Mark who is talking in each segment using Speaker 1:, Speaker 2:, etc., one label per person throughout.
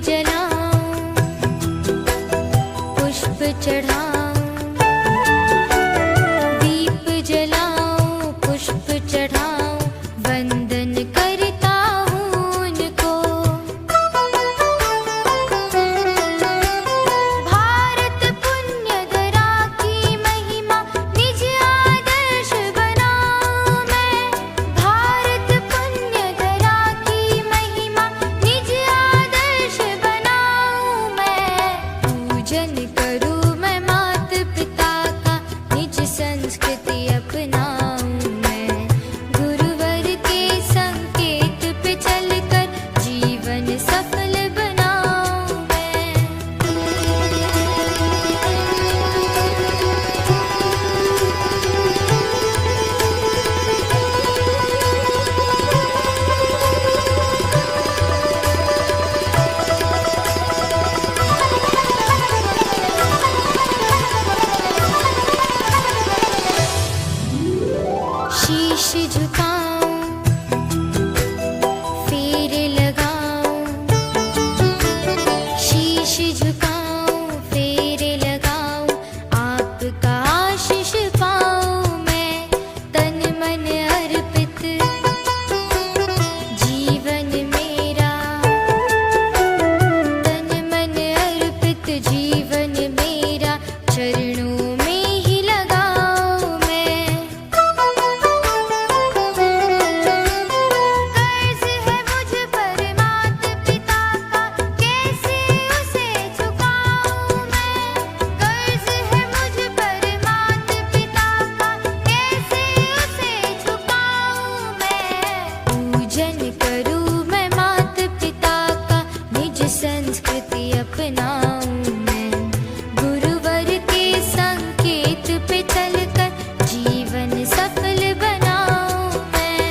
Speaker 1: जलाऊं, पुष्प चढ़ाऊं, दीप जलाऊं, पुष्प चढ़ाऊं, वंदन करता हूँ उनको। भारत पुण्य धरा की महिमा निज आदर्श बनाऊं मैं। भारत पुण्य धरा की महिमा निज आदर्श बनाऊं मैं। पूजन करूं मैं मात पिता का, निज संस्कृति अपनाऊं मैं। गुरुवर के संकेत पे चलकर जीवन सफल बनाऊं मैं। शीश झुकाऊं, फेरे लगाऊं, शीश झुकाऊं, फेरे लगाऊं, आपका आशीष पाऊं मैं। तन मन अर्पित जीवन मेरा, तन मन अर्पित जीवन मेरा, चरणों में ही लगाऊं मैं। कर्ज है मुझ पर मात पिता का, कैसे उसे चुकाऊं मैं। कर्ज है मुझ पर मात पिता का, कैसे उसे चुकाऊं मैं। पूजन करूं मैं मात पिता का, निज संस्कृति अपनाऊं मैं। गुरुवर के संकेत पे चलकर जीवन सफल बनाऊं मैं।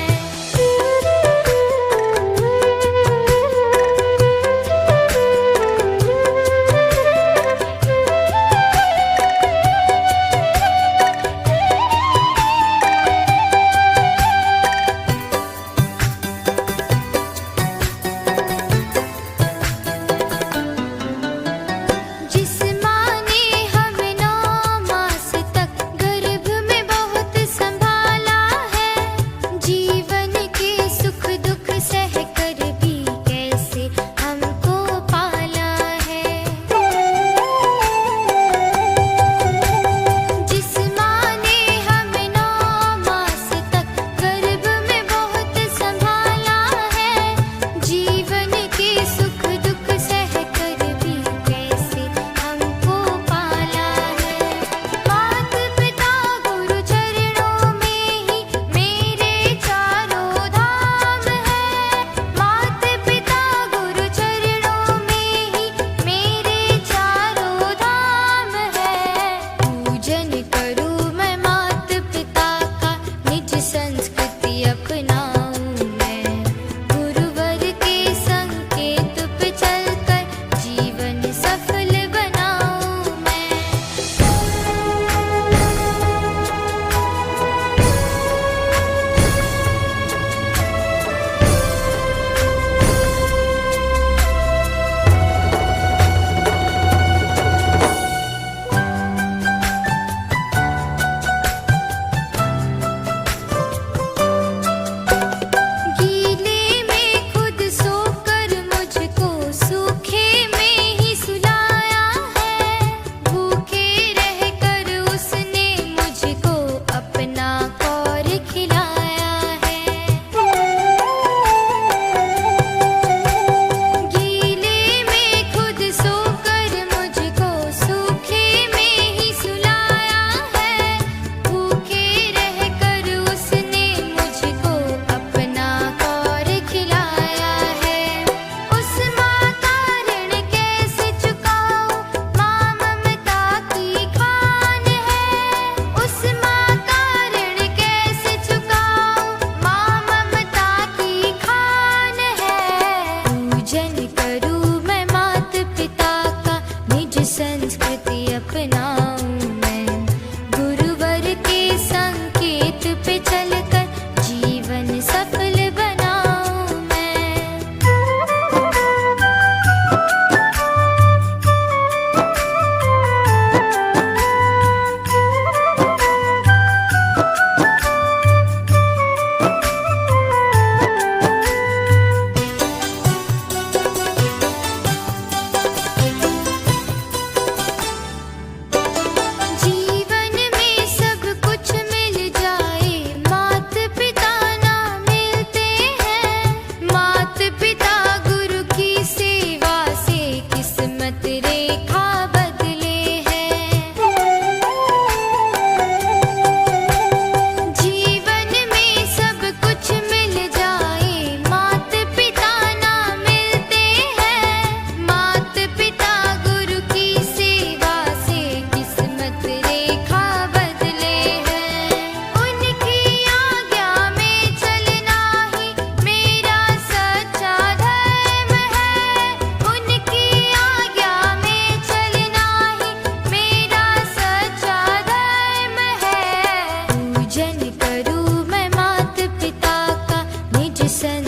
Speaker 1: जिस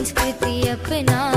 Speaker 1: संस्कृति अपना